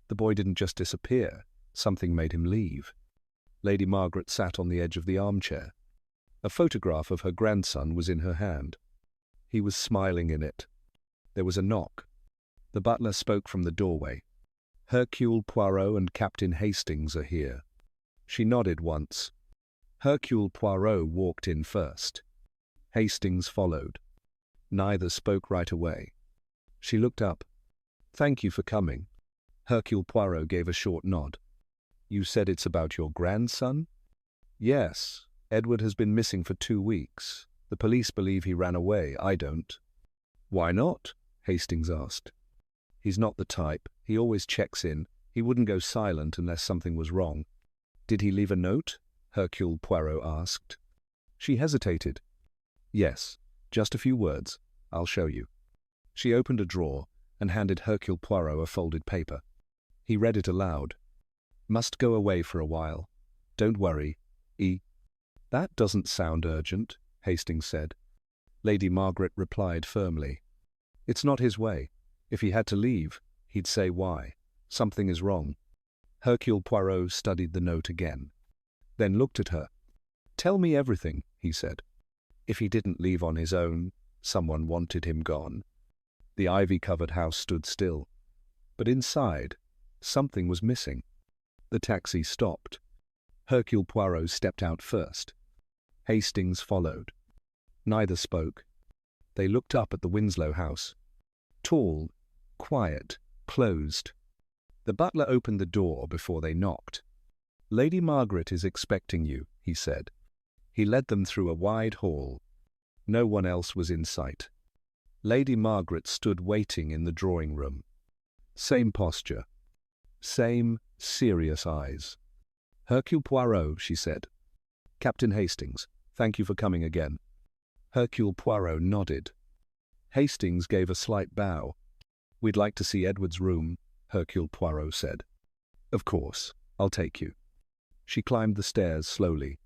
The boy didn't just disappear. Something made him leave. Lady Margaret sat on the edge of the armchair. A photograph of her grandson was in her hand. He was smiling in it. There was a knock. The butler spoke from the doorway. "Hercule Poirot and Captain Hastings are here." She nodded once. Hercule Poirot walked in first. Hastings followed. Neither spoke right away. She looked up. "Thank you for coming." Hercule Poirot gave a short nod. "You said it's about your grandson?" "Yes. Edward has been missing for 2 weeks. The police believe he ran away. I don't." "Why not?" Hastings asked. "He's not the type. He always checks in. He wouldn't go silent unless something was wrong." "Did he leave a note?" Hercule Poirot asked. She hesitated. "Yes, just a few words. I'll show you." She opened a drawer and handed Hercule Poirot a folded paper. He read it aloud. "Must go away for a while. Don't worry. That doesn't sound urgent," Hastings said. Lady Margaret replied firmly. "It's not his way. If he had to leave, he'd say why. Something is wrong." Hercule Poirot studied the note again, then looked at her. "Tell me everything," he said. "If he didn't leave on his own, someone wanted him gone." The ivy-covered house stood still, but inside, something was missing. The taxi stopped. Hercule Poirot stepped out first. Hastings followed. Neither spoke. They looked up at the Winslow house. Tall, quiet, closed. The butler opened the door before they knocked. "Lady Margaret is expecting you," he said. He led them through a wide hall. No one else was in sight. Lady Margaret stood waiting in the drawing room. Same posture. Same serious eyes. "Hercule Poirot," she said. "Captain Hastings, thank you for coming again." Hercule Poirot nodded. Hastings gave a slight bow. "We'd like to see Edward's room," Hercule Poirot said. "Of course, I'll take you." She climbed the stairs slowly.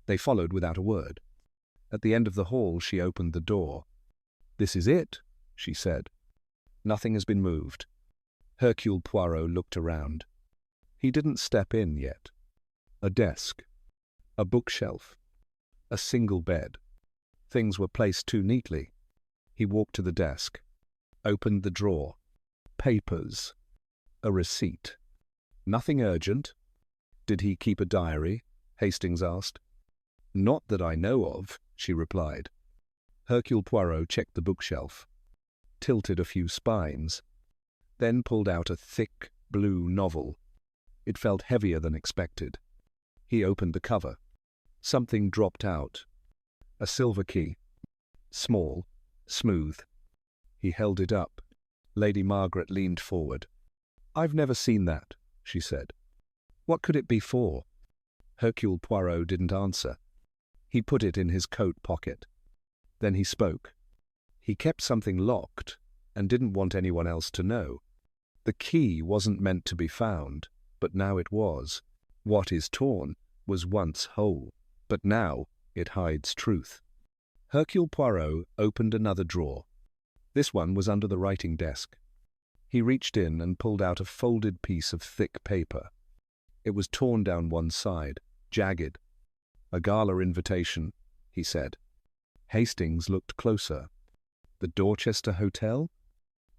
They followed without a word. At the end of the hall, she opened the door. "This is it," she said. "Nothing has been moved." Hercule Poirot looked around. He didn't step in yet. A desk. A bookshelf. A single bed. Things were placed too neatly. He walked to the desk. Opened the drawer. Papers. A receipt. "Nothing urgent." "Did he keep a diary?" Hastings asked. "Not that I know of," she replied. Hercule Poirot checked the bookshelf, tilted a few spines, then pulled out a thick blue novel. It felt heavier than expected. He opened the cover. Something dropped out. A silver key. Small, smooth. He held it up. Lady Margaret leaned forward. "I've never seen that," she said. "What could it be for?" Hercule Poirot didn't answer. He put it in his coat pocket. Then he spoke. He kept something locked and didn't want anyone else to know. The key wasn't meant to be found, but now it was. What is torn was once whole, but now it hides truth. Hercule Poirot opened another drawer. This one was under the writing desk. He reached in and pulled out a folded piece of thick paper. It was torn down one side, jagged. "A gala invitation," he said. Hastings looked closer. "The Dorchester Hotel?"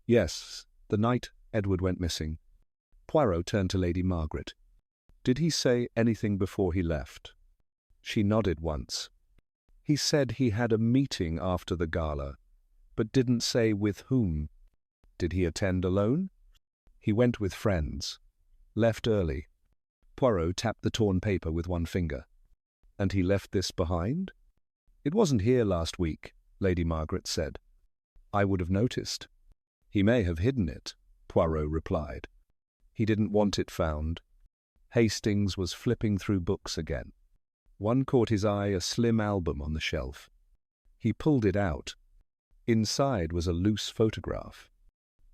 "Yes, the night Edward went missing." Poirot turned to Lady Margaret. "Did he say anything before he left?" She nodded once. "He said he had a meeting after the gala, but didn't say with whom." "Did he attend alone?" "He went with friends. Left early." Poirot tapped the torn paper with one finger. "And he left this behind?" "It wasn't here last week," Lady Margaret said. "I would have noticed." "He may have hidden it," Poirot replied. "He didn't want it found." Hastings was flipping through books again. One caught his eye, a slim album on the shelf. He pulled it out. Inside was a loose photograph.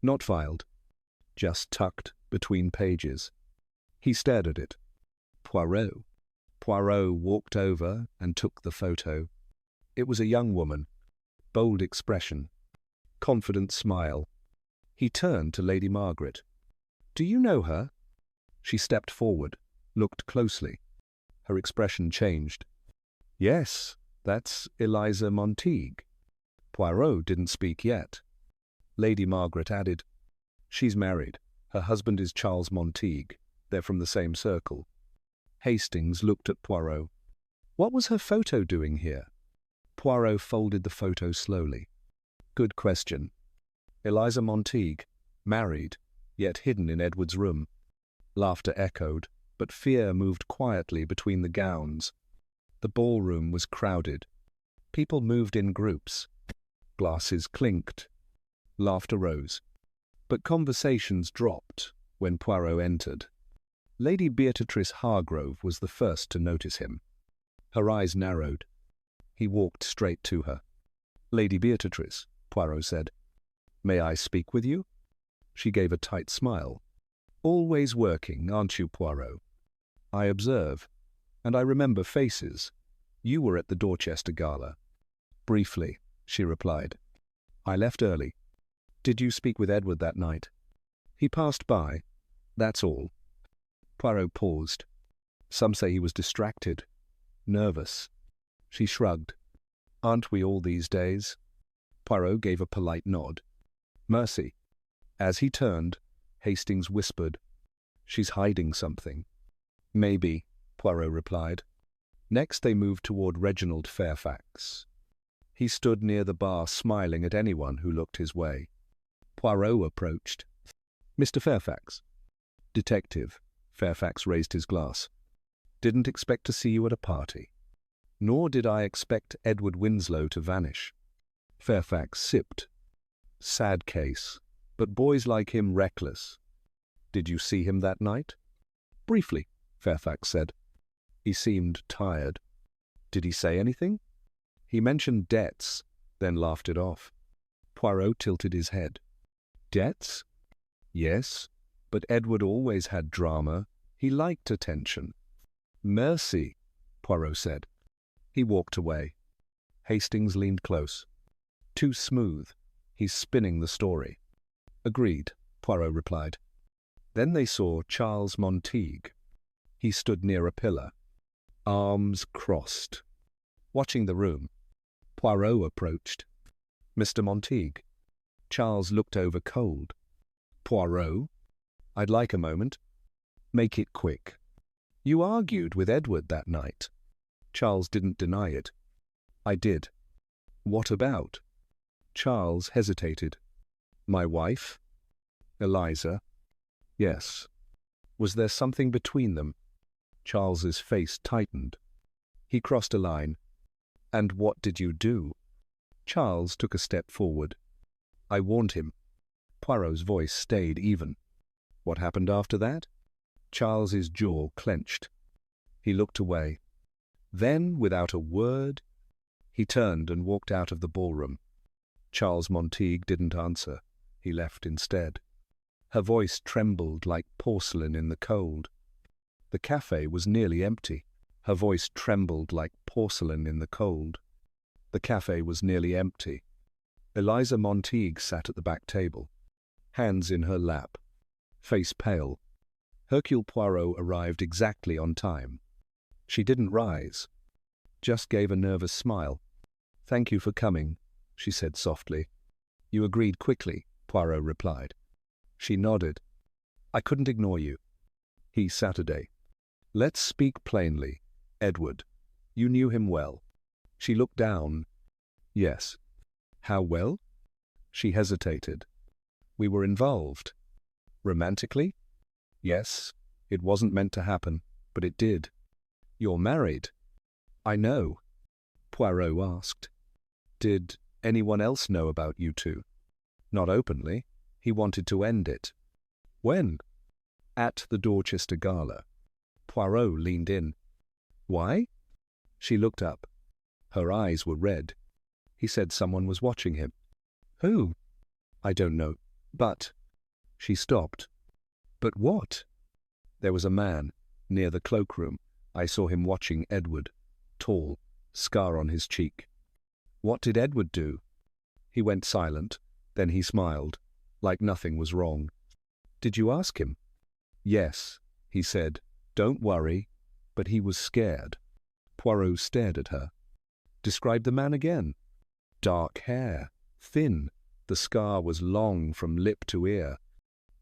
Not filed, just tucked between pages. He stared at it. Poirot. Poirot walked over and took the photo. It was a young woman. Bold expression. Confident smile. He turned to Lady Margaret. Do you know her? She stepped forward, looked closely. Her expression changed. Yes, that's Eliza Monteague. Poirot didn't speak yet. Lady Margaret added, She's married. Her husband is Charles Monteague. They're from the same circle. Hastings looked at Poirot. What was her photo doing here? Poirot folded the photo slowly. Good question. Eliza Monteague, married, yet hidden in Edward's room. Laughter echoed, but fear moved quietly between the gowns. The ballroom was crowded. People moved in groups. Glasses clinked. Laughter rose. But conversations dropped when Poirot entered. Lady Beatrice Hargrove was the first to notice him. Her eyes narrowed. He walked straight to her. Lady Beatrice, Poirot said. May I speak with you? She gave a tight smile. Always working, aren't you, Poirot? I observe, and I remember faces. You were at the Dorchester Gala. Briefly, she replied. I left early. Did you speak with Edward that night? He passed by. That's all. Poirot paused. Some say he was distracted, nervous. She shrugged. Aren't we all these days? Poirot gave a polite nod. Mercy. As he turned, Hastings whispered, She's hiding something. Maybe, Poirot replied. Next they moved toward Reginald Fairfax. He stood near the bar smiling at anyone who looked his way. Poirot approached. Mr. Fairfax. Detective. Fairfax raised his glass. Didn't expect to see you at a party. Nor did I expect Edward Winslow to vanish. Fairfax sipped. Sad case, but boys like him reckless. Did you see him that night? Briefly, Fairfax said. He seemed tired. Did he say anything? He mentioned debts, then laughed it off. Poirot tilted his head. Debts? Yes, but Edward always had drama. He liked attention. Mercy, Poirot said. He walked away. Hastings leaned close. Too smooth. He's spinning the story. Agreed, Poirot replied. Then they saw Charles Monteague. He stood near a pillar, arms crossed, watching the room. Poirot approached. Mr. Monteague. Charles looked over cold. Poirot? I'd like a moment. Make it quick. You argued with Edward that night. Charles didn't deny it. I did. What about? Charles hesitated. My wife? Eliza? Yes. Was there something between them? Charles's face tightened. He crossed a line. And what did you do? Charles took a step forward. I warned him. Poirot's voice stayed even. What happened after that? Charles's jaw clenched. He looked away. Then, without a word, he turned and walked out of the ballroom. Charles Monteague didn't answer. He left instead. Her voice trembled like porcelain in the cold. The cafe was nearly empty. Her voice trembled like porcelain in the cold. The cafe was nearly empty. Eliza Monteague sat at the back table, hands in her lap, face pale. Hercule Poirot arrived exactly on time. She didn't rise, just gave a nervous smile. Thank you for coming, she said softly. You agreed quickly, Poirot replied. She nodded. I couldn't ignore you. He Saturday. Let's speak plainly. Edward. You knew him well. She looked down. Yes. How well? She hesitated. We were involved. Romantically? Yes. It wasn't meant to happen, but it did. You're married. I know. Poirot asked. Did anyone else know about you two? Not openly. He wanted to end it. When? At the Dorchester Gala. Poirot leaned in. Why? She looked up. Her eyes were red. He said someone was watching him. Who? I don't know. But... She stopped. But what? There was a man, near the cloakroom. I saw him watching Edward. Tall, scar on his cheek. What did Edward do? He went silent. Then he smiled, like nothing was wrong. Did you ask him? Yes, he said. Don't worry. But he was scared. Poirot stared at her. Describe the man again. Dark hair, thin. The scar was long from lip to ear.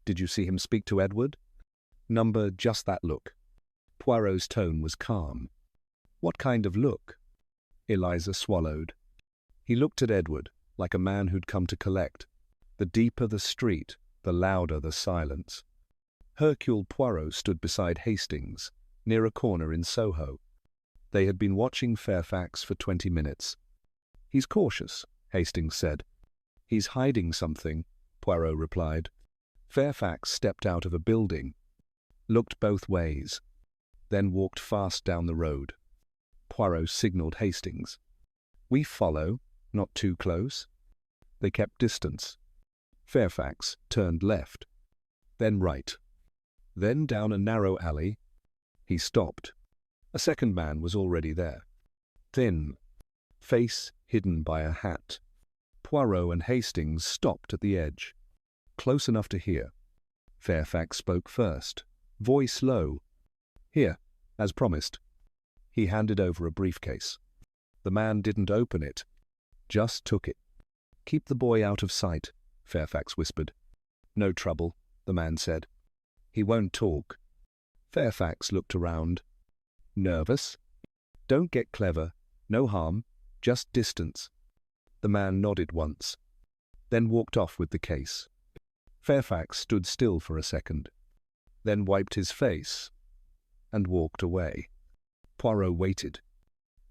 Did you see him speak to Edward? Number just that look. Poirot's tone was calm. What kind of look? Eliza swallowed. He looked at Edward like a man who'd come to collect. The deeper the street, the louder the silence. Hercule Poirot stood beside Hastings, near a corner in Soho. They had been watching Fairfax for 20 minutes. He's cautious, Hastings said. He's hiding something, Poirot replied. Fairfax stepped out of a building, looked both ways, then walked fast down the road. Poirot signalled Hastings. We follow, not too close. They kept distance. Fairfax turned left, then right, then down a narrow alley. He stopped. A second man was already there. Thin, face hidden by a hat. Poirot and Hastings stopped at the edge, close enough to hear. Fairfax spoke first, voice low. Here, as promised. He handed over a briefcase. The man didn't open it, just took it. Keep the boy out of sight, Fairfax whispered. No trouble, the man said. He won't talk. Fairfax looked around. Nervous? Don't get clever. No harm. Just distance. The man nodded once, then walked off with the case. Fairfax stood still for a second, then wiped his face and walked away. Poirot waited,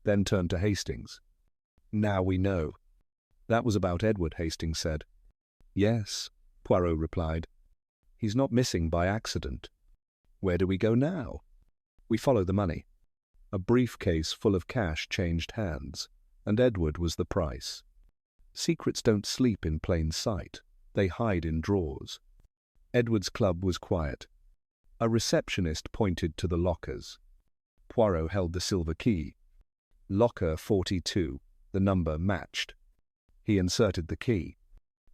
then turned to Hastings. Now we know. That was about Edward, Hastings said. Yes, Poirot replied. He's not missing by accident. Where do we go now? We follow the money. A briefcase full of cash changed hands, and Edward was the price. Secrets don't sleep in plain sight. They hide in drawers. Edward's club was quiet. A receptionist pointed to the lockers. Poirot held the silver key. Locker 42. The number matched. He inserted the key.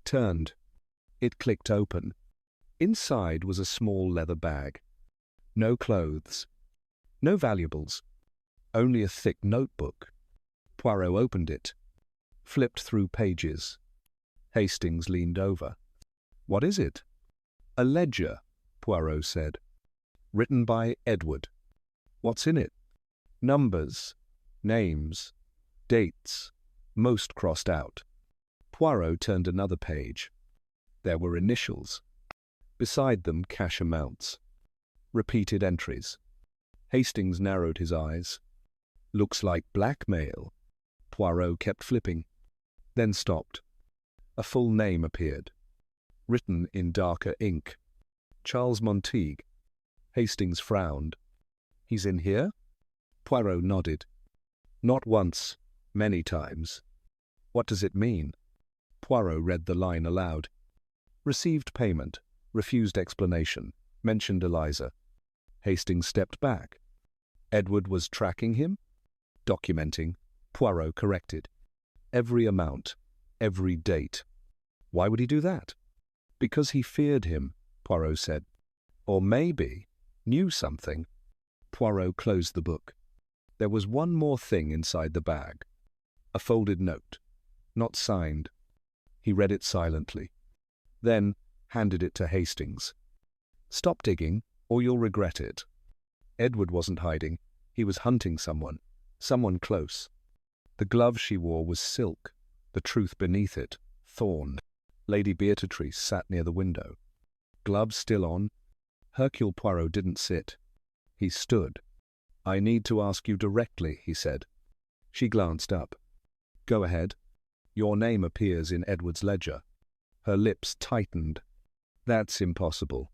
Turned. It clicked open. Inside was a small leather bag. No clothes. No valuables. Only a thick notebook. Poirot opened it, flipped through pages. Hastings leaned over. What is it? A ledger, Poirot said. Written by Edward. What's in it? Numbers, names, dates, most crossed out. Poirot turned another page. There were initials. Beside them, cash amounts. Repeated entries. Hastings narrowed his eyes. Looks like blackmail. Poirot kept flipping, then stopped. A full name appeared, written in darker ink. Charles Monteague. Hastings frowned. He's in here? Poirot nodded. Not once, many times. What does it mean? Poirot read the line aloud. Received payment, refused explanation, mentioned Eliza. Hastings stepped back. Edward was tracking him? Documenting. Poirot corrected. Every amount, every date. Why would he do that? Because he feared him, Poirot said. Or maybe knew something. Poirot closed the book. There was one more thing inside the bag. A folded note, not signed. He read it silently, then handed it to Hastings. Stop digging, or you'll regret it. Edward wasn't hiding. He was hunting someone close. The glove she wore was silk, the truth beneath it, thorn. Lady Beatrice sat near the window. Gloves still on. Hercule Poirot didn't sit. He stood. I need to ask you directly, he said. She glanced up. Go ahead. Your name appears in Edward's ledger. Her lips tightened. That's impossible.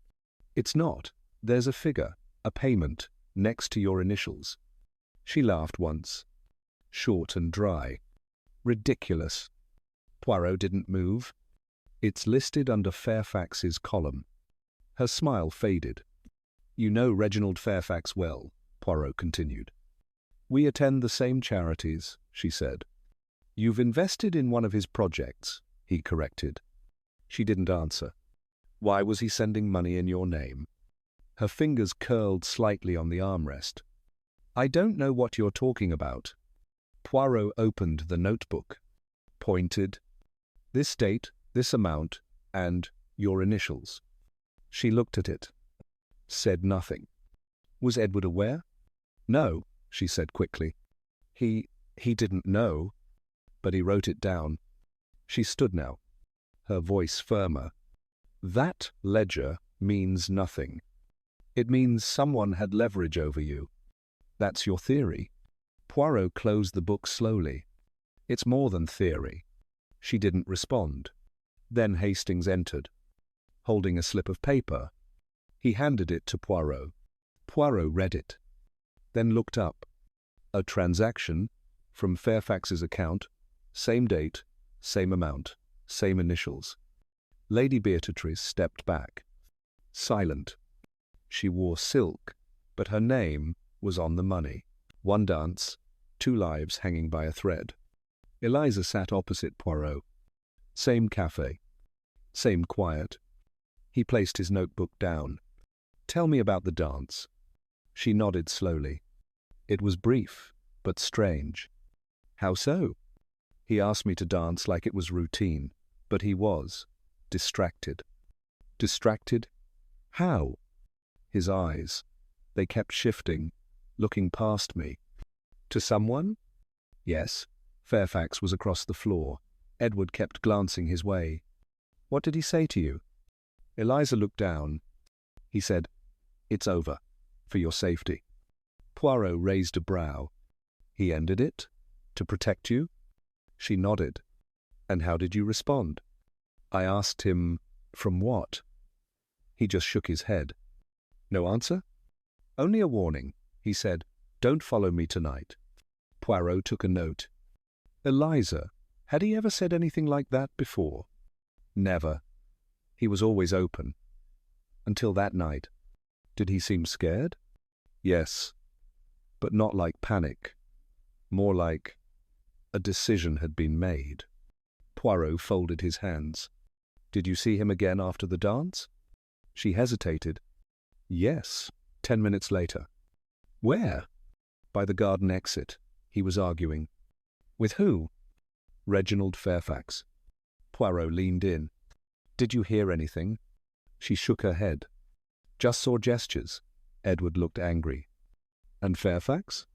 It's not. There's a figure, a payment, next to your initials. She laughed once. Short and dry. Ridiculous. Poirot didn't move. It's listed under Fairfax's column. Her smile faded. You know Reginald Fairfax well, Poirot continued. We attend the same charities, she said. You've invested in one of his projects, he corrected. She didn't answer. Why was he sending money in your name? Her fingers curled slightly on the armrest. "I don't know what you're talking about." Poirot opened the notebook, pointed. "This date, this amount, and your initials." She looked at it, said nothing. Was Edward aware? "No," she said quickly. He didn't know, but he wrote it down. She stood now, her voice firmer. "That ledger means nothing. It means someone had leverage over you. That's your theory." Poirot closed the book slowly. "It's more than theory." She didn't respond. Then Hastings entered, holding a slip of paper. He handed it to Poirot. Poirot read it, then looked up. A transaction from Fairfax's account, same date, same amount, same initials. Lady Beatrice stepped back, silent. She wore silk, but her name was on the money. One dance, 2 lives hanging by a thread. Eliza sat opposite Poirot. Same cafe, same quiet. He placed his notebook down. "Tell me about the dance." She nodded slowly. "It was brief, but strange." "How so?" "He asked me to dance like it was routine, but he was distracted." "Distracted? How?" His eyes, they kept shifting, looking past me. "To someone?" "Yes." Fairfax was across the floor. Edward kept glancing his way. "What did he say to you?" Eliza looked down. He said, "It's over, for your safety." Poirot raised a brow. "He ended it? To protect you?" She nodded. "And how did you respond?" "I asked him, from what?" He just shook his head. "No answer?" "Only a warning," he said. "Don't follow me tonight." Poirot took a note. Eliza, had he ever said anything like that before? Never. He was always open. Until that night. Did he seem scared? Yes, but not like panic. More like a decision had been made. Poirot folded his hands. "Did you see him again after the dance?" She hesitated. "Yes, 10 minutes later." "Where?" "By the garden exit," he was arguing. "With who?" "Reginald Fairfax." Poirot leaned in. "Did you hear anything?" She shook her head. "Just saw gestures." Edward looked angry. "And Fairfax?"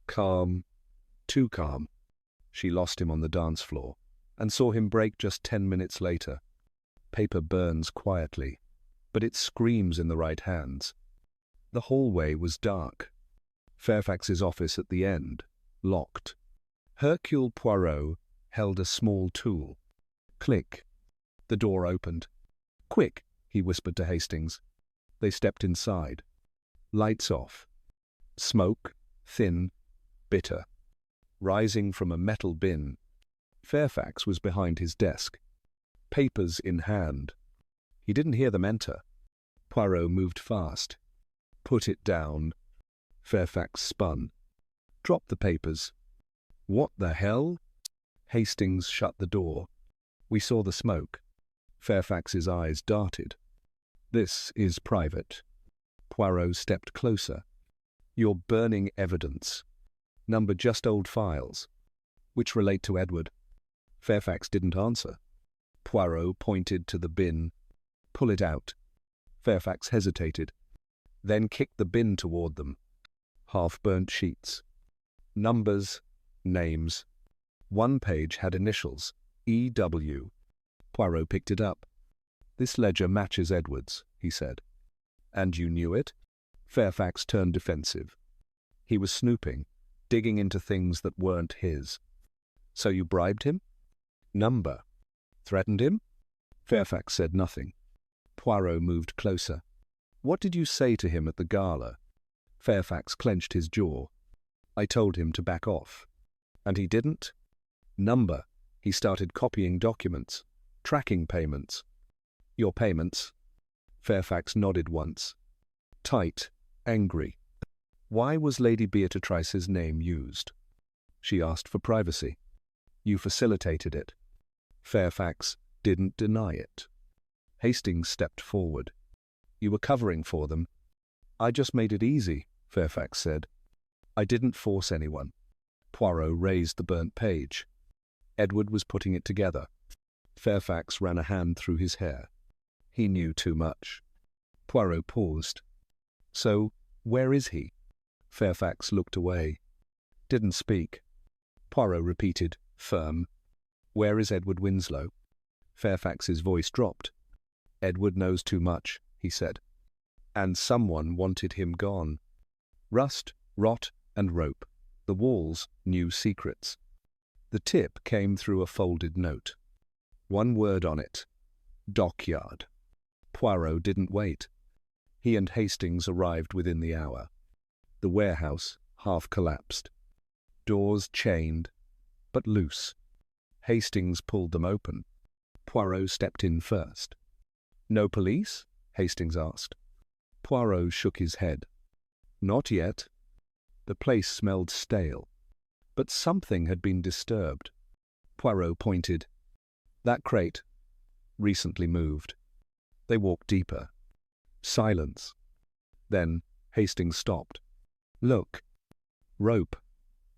"Calm. Too calm." She lost him on the dance floor, and saw him break just 10 minutes later. Paper burns quietly, but it screams in the right hands. The hallway was dark. Fairfax's office at the end, locked. Hercule Poirot held a small tool. Click. The door opened. "Quick," he whispered to Hastings. They stepped inside. Lights off. Smoke, thin, bitter, rising from a metal bin. Fairfax was behind his desk, papers in hand. He didn't hear them enter. Poirot moved fast. "Put it down." Fairfax spun. "Drop the papers." "What the hell?" Hastings shut the door. We saw the smoke. Fairfax's eyes darted. "This is private." Poirot stepped closer. "You're burning evidence. Number just old files, which relate to Edward." Fairfax didn't answer. Poirot pointed to the bin. "Pull it out." Fairfax hesitated, then kicked the bin toward them. Half-burnt sheets. Numbers, names. One page had initials, E.W. Poirot picked it up. "This ledger matches Edward's," he said. "And you knew it?" Fairfax turned defensive. He was snooping, digging into things that weren't his. "So you bribed him?" "Number." "Threatened him?" Fairfax said nothing. Poirot moved closer. "What did you say to him at the gala?" Fairfax clenched his jaw. "I told him to back off." "And he didn't?" "Number." He started copying documents, tracking payments. "Your payments?" Fairfax nodded once. Tight, angry. "Why was Lady Beatrice's name used?" "She asked for privacy." "You facilitated it." Fairfax didn't deny it. Hastings stepped forward. "You were covering for them." "I just made it easy," Fairfax said. "I didn't force anyone." Poirot raised the burnt page. Edward was putting it together. Fairfax ran a hand through his hair. He knew too much. Poirot paused. "So, where is he?" Fairfax looked away. Didn't speak. Poirot repeated, firm, "Where is Edward Winslow?" Fairfax's voice dropped. "Edward knows too much," he said. "And someone wanted him gone. Rust, rot, and rope. The walls knew secrets." The tip came through a folded note. One word on it. Dockyard. Poirot didn't wait. He and Hastings arrived within the hour. The warehouse half collapsed. Doors chained, but loose. Hastings pulled them open. Poirot stepped in first. "No police?" Hastings asked. Poirot shook his head. "Not yet." The place smelled stale, but something had been disturbed. Poirot pointed. "That crate. Recently moved." They walked deeper. Silence. Then Hastings stopped. "Look." Rope.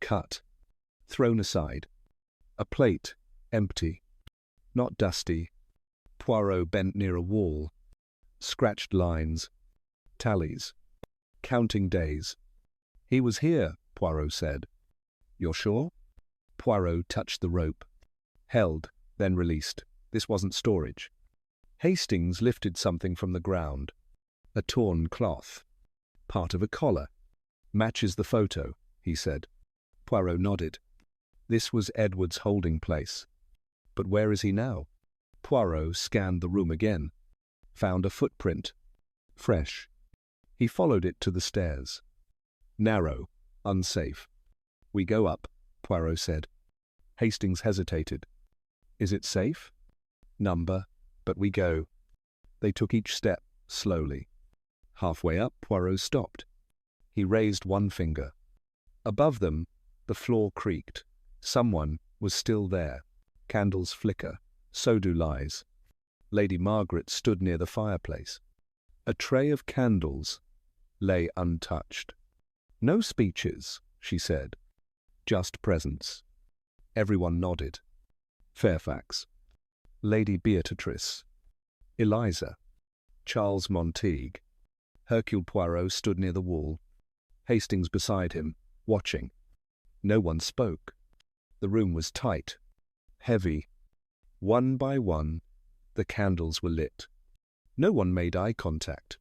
Cut. Thrown aside. A plate. Empty. Not dusty. Poirot bent near a wall. Scratched lines. Tallies. Counting days. "He was here," Poirot said. "You're sure?" Poirot touched the rope. Held, then released. This wasn't storage. Hastings lifted something from the ground. A torn cloth. Part of a collar. "Matches the photo," he said. Poirot nodded. This was Edward's holding place. But where is he now? Poirot scanned the room again. Found a footprint. Fresh. He followed it to the stairs. Narrow. Unsafe. "We go up," Poirot said. Hastings hesitated. "Is it safe?" "Number, but we go." They took each step, slowly. Halfway up, Poirot stopped. He raised one finger. Above them, the floor creaked. Someone was still there. Candles flicker. So do lies. Lady Margaret stood near the fireplace. A tray of candles lay untouched. "No speeches," she said. "Just presence." Everyone nodded. Fairfax. Lady Beatrice. Eliza. Charles Montague. Hercule Poirot stood near the wall. Hastings beside him, watching. No one spoke. The room was tight, heavy. One by one, the candles were lit. No one made eye contact.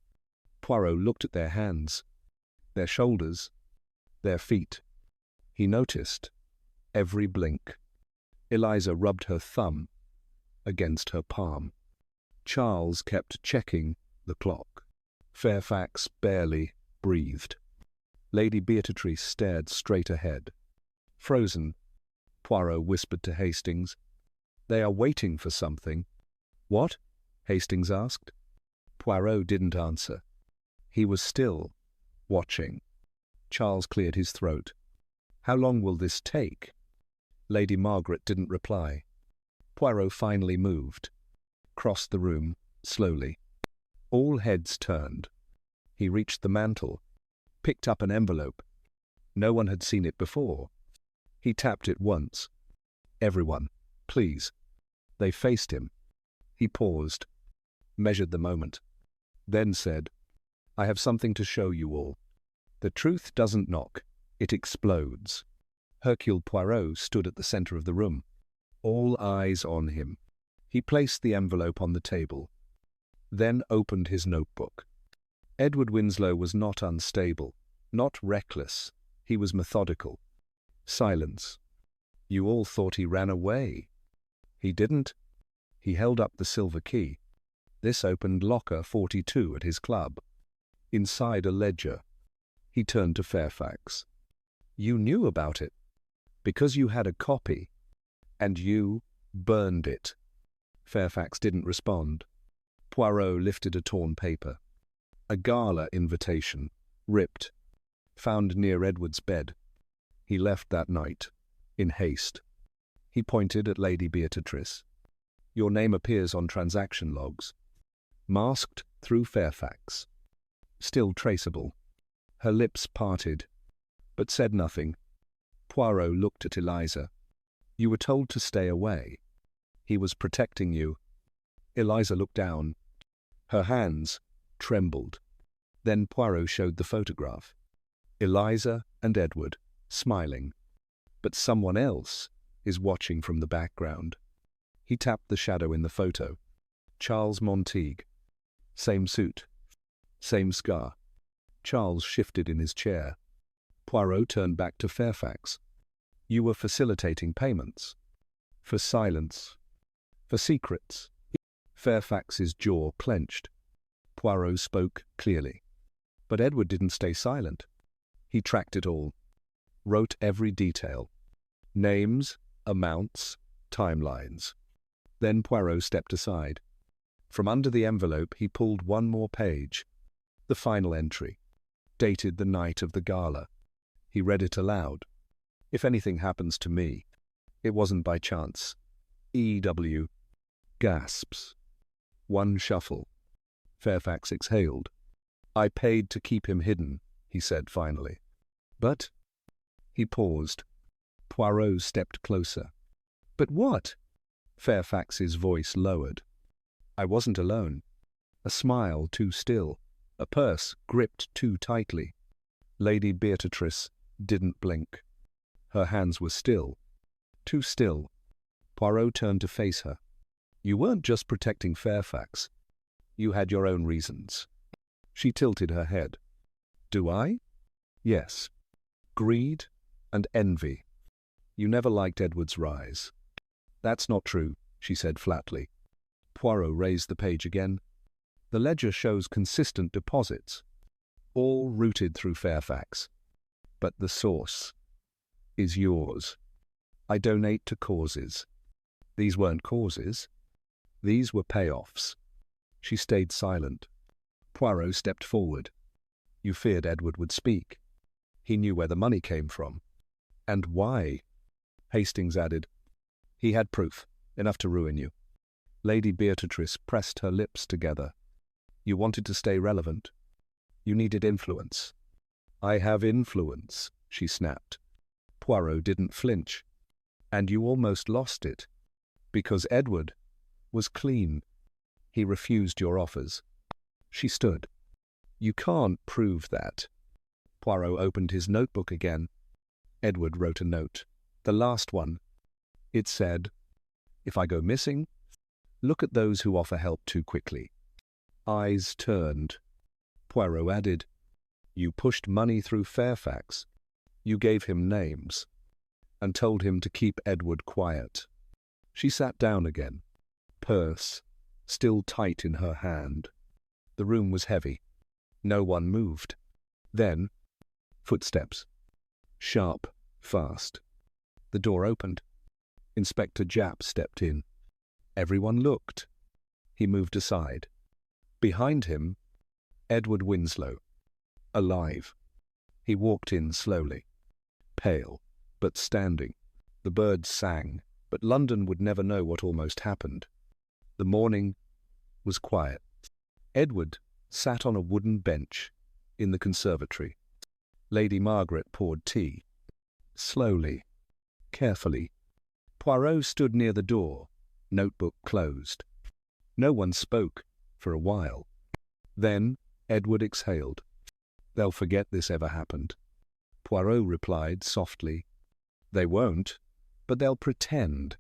Poirot looked at their hands, their shoulders, their feet. He noticed every blink. Eliza rubbed her thumb against her palm. Charles kept checking the clock. Fairfax barely breathed. Lady Beatrice stared straight ahead. Frozen, Poirot whispered to Hastings. "They are waiting for something." "What?" Hastings asked. Poirot didn't answer. He was still, watching. Charles cleared his throat. "How long will this take?" Lady Margaret didn't reply. Poirot finally moved. Crossed the room, slowly. All heads turned. He reached the mantel, picked up an envelope. No one had seen it before. He tapped it once. "Everyone, please." They faced him. He paused, measured the moment, then said, "I have something to show you all. The truth doesn't knock, it explodes." Hercule Poirot stood at the center of the room, all eyes on him. He placed the envelope on the table, then opened his notebook. Edward Winslow was not unstable, not reckless. He was methodical. Silence. "You all thought he ran away." "He didn't." He held up the silver key. This opened locker 42 at his club. Inside a ledger. He turned to Fairfax. "You knew about it, because you had a copy, and you burned it." Fairfax didn't respond. Poirot lifted a torn paper. A gala invitation, ripped, found near Edward's bed. He left that night, in haste. He pointed at Lady Beatrice. "Your name appears on transaction logs." Masked through Fairfax. still traceable. Her lips parted, but said nothing. Poirot looked at Eliza. You were told to stay away. He was protecting you. Eliza looked down. Her hands trembled. Then Poirot showed the photograph. Eliza and Edward, smiling. But someone else is watching from the background. He tapped the shadow in the photo. Charles Monteague. Same suit. Same scar. Charles shifted in his chair. Poirot turned back to Fairfax. You were facilitating payments. For silence. For secrets. Fairfax's jaw clenched. Poirot spoke clearly. But Edward didn't stay silent. He tracked it all. Wrote every detail. Names, amounts, timelines. Then Poirot stepped aside. From under the envelope he pulled one more page. The final entry. Dated the night of the gala. He read it aloud. If anything happens to me, it wasn't by chance. E.W. Gasps. One shuffle. Fairfax exhaled. I paid to keep him hidden, he said finally. But... He paused. Poirot stepped closer. But what? Fairfax's voice lowered. I wasn't alone. A smile too still. A purse gripped too tightly. Lady Beatrice didn't blink. Her hands were still. Too still. Poirot turned to face her. You weren't just protecting Fairfax. You had your own reasons. She tilted her head. Do I? Yes. Greed and envy. You never liked Edward's rise. That's not true, she said flatly. Poirot raised the page again. The ledger shows consistent deposits, all routed through Fairfax. But the source is yours. I donate to causes. These weren't causes. These were payoffs. She stayed silent. Poirot stepped forward. You feared Edward would speak. He knew where the money came from. And why? Hastings added. He had proof, enough to ruin you. Lady Beatrice pressed her lips together. You wanted to stay relevant. You needed influence. I have influence, she snapped. Poirot didn't flinch. And you almost lost it. Because Edward was clean. He refused your offers. She stood. You can't prove that. Poirot opened his notebook again. Edward wrote a note. The last one. It said, if I go missing, look at those who offer help too quickly. Eyes turned. Poirot added, you pushed money through Fairfax. You gave him names and told him to keep Edward quiet. She sat down again, purse still tight in her hand. The room was heavy. No one moved. Then, footsteps. Sharp, fast. The door opened. Inspector Japp stepped in. Everyone looked. He moved aside. Behind him, Edward Winslow, alive. He walked in slowly, pale, but standing. The birds sang, but London would never know what almost happened. The morning was quiet. Edward sat on a wooden bench in the conservatory. Lady Margaret poured tea. Slowly, carefully. Poirot stood near the door, notebook closed. No one spoke for a while. Then Edward exhaled. They'll forget this ever happened. Poirot replied softly. They won't, but they'll pretend.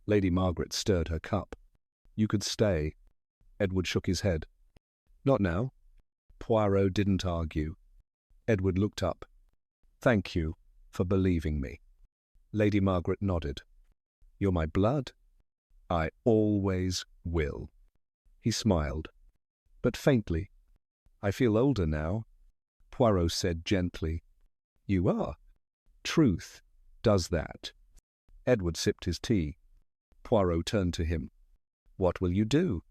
Lady Margaret stirred her cup. You could stay. Edward shook his head. Not now. Poirot didn't argue. Edward looked up. Thank you for believing me. Lady Margaret nodded. You're my blood. I always will. He smiled, but faintly. I feel older now, Poirot said gently. You are. Truth does that. Edward sipped his tea. Poirot turned to him. What will you do?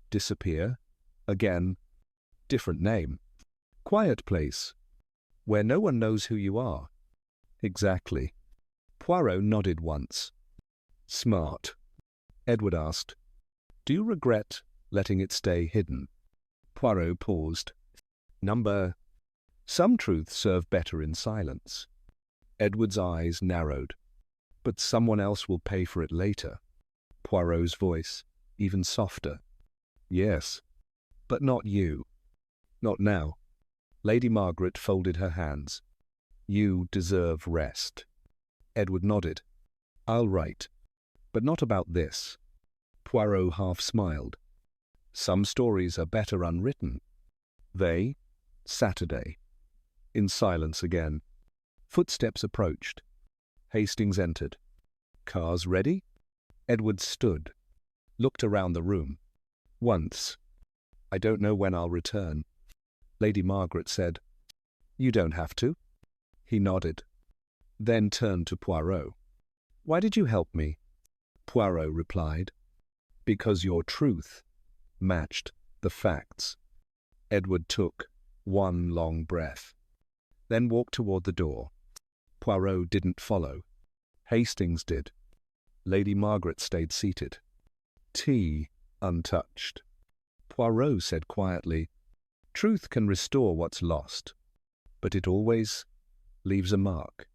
Disappear? Again? Different name. Quiet place. Where no one knows who you are. Exactly. Poirot nodded once. Smart. Edward asked, do you regret letting it stay hidden? Poirot paused. Number. Some truths serve better in silence. Edward's eyes narrowed. But someone else will pay for it later. Poirot's voice, even softer. Yes, but not you. Not now. Lady Margaret folded her hands. You deserve rest. Edward nodded. I'll write. But not about this. Poirot half smiled. Some stories are better unwritten. They. Saturday. In silence again. Footsteps approached. Hastings entered. Cars ready? Edward stood. Looked around the room. Once. I don't know when I'll return. Lady Margaret said, You don't have to. He nodded. Then turned to Poirot. Why did you help me? Poirot replied, Because your truth matched the facts. Edward took one long breath, then walked toward the door. Poirot didn't follow. Hastings did. Lady Margaret stayed seated. Tea untouched. Poirot said quietly, Truth can restore what's lost, but it always leaves a mark.